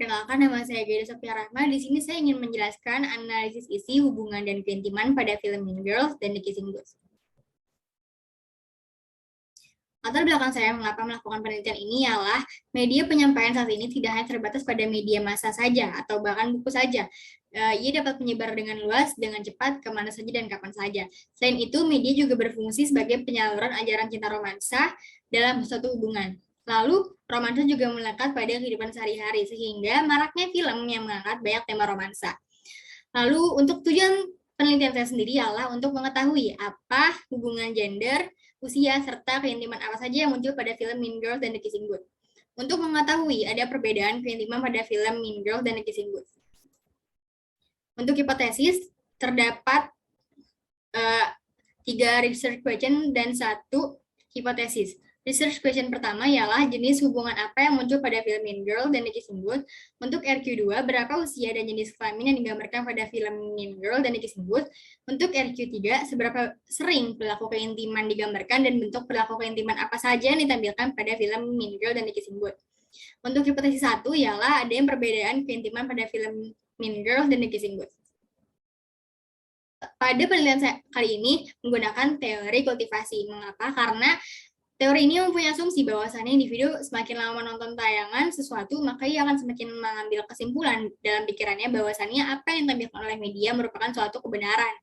Perkenalkan, nama saya Geda Sophia Rahma. Di sini saya ingin menjelaskan analisis isi, hubungan, dan keintiman pada film Mean Girls dan The Kissing Booth. Latar belakang saya mengapa melakukan penelitian ini ialah media penyampaian saat ini tidak hanya terbatas pada media massa saja atau bahkan buku saja. Ia dapat menyebar dengan luas, dengan cepat, kemana saja dan kapan saja. Selain itu, media juga berfungsi sebagai penyaluran ajaran cinta romansa dalam suatu hubungan. Lalu, romansa juga melekat pada kehidupan sehari-hari, sehingga maraknya film yang mengangkat banyak tema romansa. Lalu, untuk tujuan penelitian saya sendiri ialah untuk mengetahui apa hubungan gender, usia, serta keintiman apa saja yang muncul pada film Mean Girls dan The Kissing Booth. Untuk mengetahui ada perbedaan keintiman pada film Mean Girls dan The Kissing Booth. Untuk hipotesis, terdapat 3 research question dan 1 hipotesis. Research question pertama ialah jenis hubungan apa yang muncul pada film Mean Girls dan The Kissing Booth. Untuk RQ2, berapa usia dan jenis kelamin yang digambarkan pada film Mean Girls dan The Kissing Booth. Untuk RQ3, seberapa sering perilaku keintiman digambarkan dan bentuk perilaku keintiman apa saja yang ditampilkan pada film Mean Girls dan The Kissing Booth. Untuk hipotesis 1 ialah ada yang perbedaan keintiman pada film Mean Girls dan The Kissing Booth. Pada penelitian saya kali ini menggunakan teori kultivasi. Mengapa? Karena teori ini mempunyai asumsi bahwasannya individu semakin lama menonton tayangan sesuatu, maka ia akan semakin mengambil kesimpulan dalam pikirannya bahwasannya apa yang ditampilkan oleh media merupakan suatu kebenaran.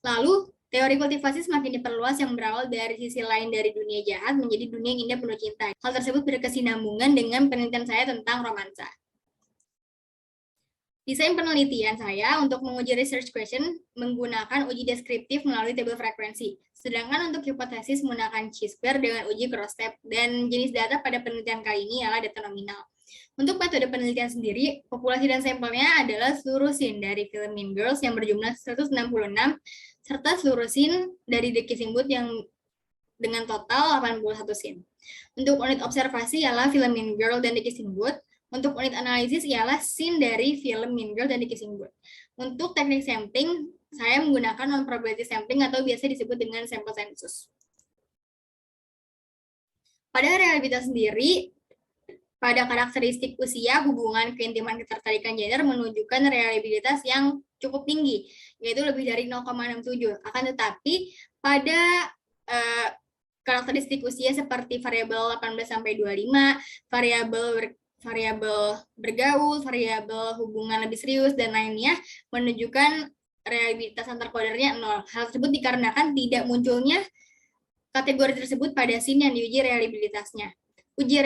Lalu, teori kultivasi semakin diperluas yang berawal dari sisi lain dari dunia jahat menjadi dunia yang indah penuh cinta. Hal tersebut berkesinambungan dengan penelitian saya tentang romansa. Desain penelitian saya untuk menguji research question menggunakan uji deskriptif melalui tabel frekuensi. Sedangkan untuk hipotesis menggunakan chi-square dengan uji cross-step. Dan jenis data pada penelitian kali ini adalah data nominal. Untuk metode penelitian sendiri, populasi dan sampelnya adalah seluruh scene dari film Mean Girls yang berjumlah 166, serta seluruh scene dari The Kissing Booth yang dengan total 81 scene. Untuk unit observasi ialah film Mean Girls dan The Kissing Booth. Untuk unit analisis ialah scene dari film Mean Girls dan The Kissing Booth. Untuk teknik sampling, saya menggunakan non-probability sampling atau biasa disebut dengan sample census. Pada reliabilitas sendiri, pada karakteristik usia, hubungan, keintiman, ketertarikan gender menunjukkan reliabilitas yang cukup tinggi, yaitu lebih dari 0,67. Akan tetapi, pada karakteristik usia seperti variabel 18-25, variabel bergaul, variabel hubungan lebih serius, dan lainnya menunjukkan reliabilitas antar kodernya 0. Hal tersebut dikarenakan tidak munculnya kategori tersebut pada scene yang diuji reliabilitasnya. Uji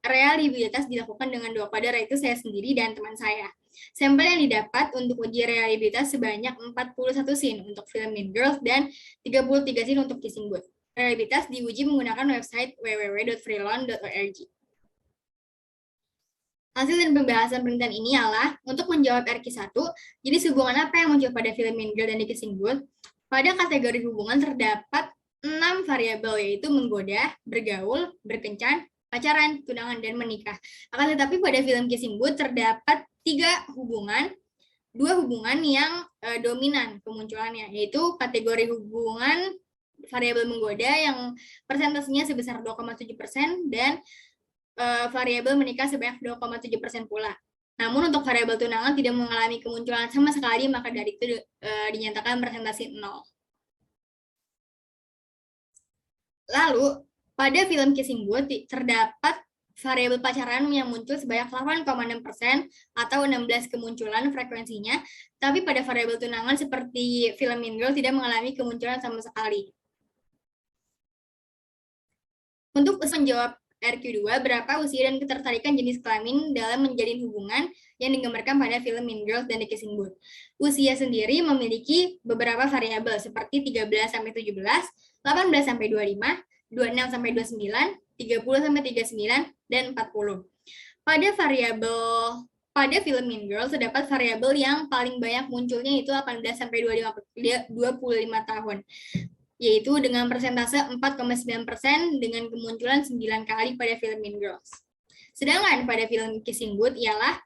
reliabilitas dilakukan dengan 2 koder, yaitu saya sendiri dan teman saya. Sampel yang didapat untuk uji reliabilitas sebanyak 41 scene untuk film Mean Girls dan 33 scene untuk Kissing Booth. Reliabilitas diuji menggunakan website www.freelon.org. Hasil dan pembahasan penelitian ini ialah untuk menjawab RQ1, jenis hubungan apa yang muncul pada film Mean Girls dan The Kissing Booth. Pada kategori hubungan terdapat 6 variabel, yaitu menggoda, bergaul, berkencan, pacaran, tunangan, dan menikah. Akan tetapi pada film Kissing Booth terdapat 3 hubungan, 2 hubungan yang dominan kemunculannya, yaitu kategori hubungan variabel menggoda yang persentasenya sebesar 2,7% dan variabel menikah sebanyak 2,7% pula. Namun untuk variabel tunangan tidak mengalami kemunculan sama sekali, maka dari itu dinyatakan persentase 0. Lalu, pada film Kissing Booth terdapat variabel pacaran yang muncul sebanyak 8,6% atau 16 kemunculan frekuensinya, tapi pada variabel tunangan seperti film Mean Girls tidak mengalami kemunculan sama sekali. Untuk menjawab RQ2, berapa usia dan ketertarikan jenis kelamin dalam menjalin hubungan yang digambarkan pada film Mean Girls dan The Kissing Booth. Usia sendiri memiliki beberapa variabel seperti 13-17, 18-25, 26-29, 30-39, dan 40. Pada film Mean Girls terdapat variabel yang paling banyak munculnya yaitu 18-25 tahun, yaitu dengan persentase 4,9% dengan kemunculan 9 kali pada film Mean Girls. Sedangkan pada film Kissing Booth ialah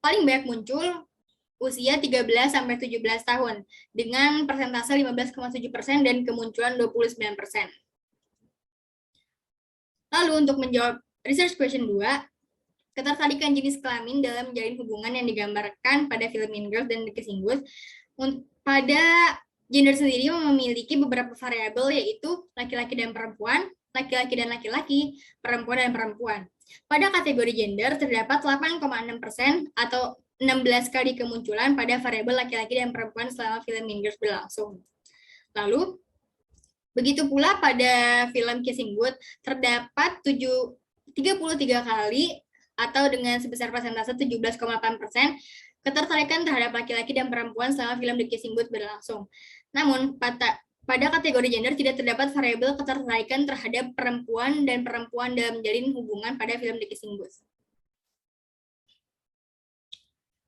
paling banyak muncul usia 13-17 tahun dengan persentase 15,7% dan kemunculan 29%. Lalu untuk menjawab research question 2, ketertarikan jenis kelamin dalam menjalin hubungan yang digambarkan pada film Mean Girls dan The Kissing Booth. Pada gender sendiri memiliki beberapa variabel, yaitu laki-laki dan perempuan, laki-laki dan laki-laki, perempuan dan perempuan. Pada kategori gender terdapat 8,6% atau 16 kali kemunculan pada variabel laki-laki dan perempuan selama film Mean Girls berlangsung. Lalu, begitu pula pada film Kissing Booth terdapat 33 kali atau dengan sebesar persentase 17,8% ketertarikan terhadap laki-laki dan perempuan selama film The Kissing Booth berlangsung. Namun, pada kategori gender tidak terdapat variabel ketertarikan terhadap perempuan dan perempuan dalam menjalin hubungan pada film The Kissing Booth.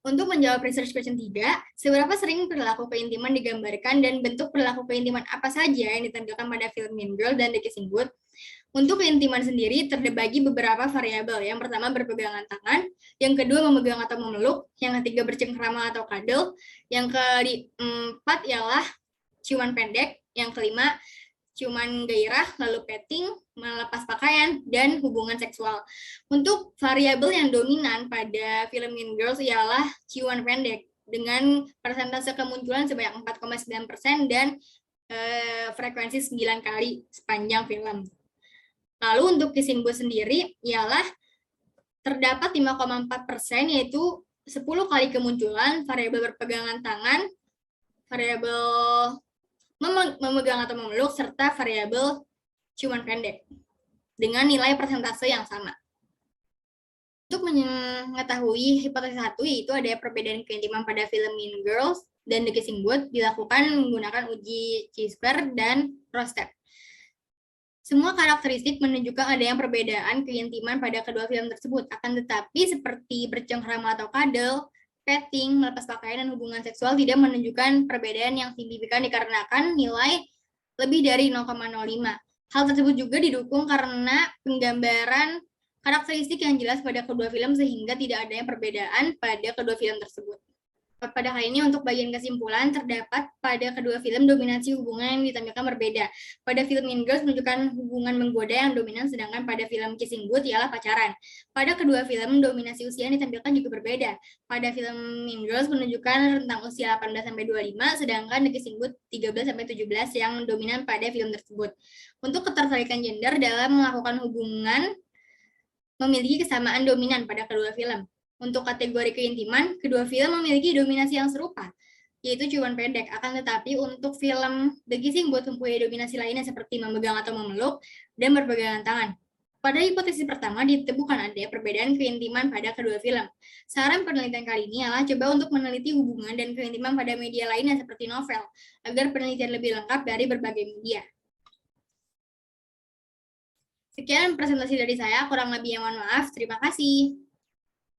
Untuk menjawab research question 3, seberapa sering perilaku keintiman digambarkan dan bentuk perilaku keintiman apa saja yang ditampilkan pada film Mean Girls dan The Kissing Booth? Untuk keintiman sendiri terbagi beberapa variabel. Yang pertama berpegangan tangan, yang kedua memegang atau memeluk, yang ketiga bercengkrama atau cuddle, yang keempat ialah ciuman pendek, yang kelima ciuman gairah, lalu petting, melepas pakaian, dan hubungan seksual. Untuk variabel yang dominan pada film Mean Girls ialah ciuman pendek dengan persentase kemunculan sebanyak 4,9% dan frekuensi 9 kali sepanjang film. Lalu untuk Kissing Booth sendiri ialah terdapat 5,4%, yaitu 10 kali kemunculan variabel berpegangan tangan, variabel memegang atau memeluk, serta variabel ciuman pendek dengan nilai persentase yang sama. Untuk mengetahui hipotesis 1, yaitu ada perbedaan keintiman pada film Mean Girls dan The Kissing Booth dilakukan menggunakan uji Chi-square dan Rorschach. Semua karakteristik menunjukkan adanya perbedaan keintiman pada kedua film tersebut. Akan tetapi seperti bercengkrama atau cuddle, petting, melepas pakaian, dan hubungan seksual tidak menunjukkan perbedaan yang signifikan dikarenakan nilai lebih dari 0,05. Hal tersebut juga didukung karena penggambaran karakteristik yang jelas pada kedua film sehingga tidak adanya perbedaan pada kedua film tersebut. Pada kali ini untuk bagian kesimpulan terdapat pada kedua film dominasi hubungan yang ditampilkan berbeda. Pada film Mean Girls menunjukkan hubungan menggoda yang dominan, sedangkan pada film Kissing Booth ialah pacaran. Pada kedua film dominasi usia yang ditampilkan juga berbeda. Pada film Mean Girls menunjukkan rentang usia 18-25, sedangkan The Kissing Booth 13-17 yang dominan pada film tersebut. Untuk ketertarikan gender dalam melakukan hubungan memiliki kesamaan dominan pada kedua film. Untuk kategori keintiman, kedua film memiliki dominasi yang serupa, yaitu ciuman pendek. Akan tetapi untuk film The Kissing Booth mempunyai dominasi lainnya seperti memegang atau memeluk dan berpegangan tangan. Pada hipotesis pertama ditemukan ada perbedaan keintiman pada kedua film. Saran penelitian kali ini adalah coba untuk meneliti hubungan dan keintiman pada media lainnya seperti novel, agar penelitian lebih lengkap dari berbagai media. Sekian presentasi dari saya, kurang lebihnya mohon maaf. Terima kasih.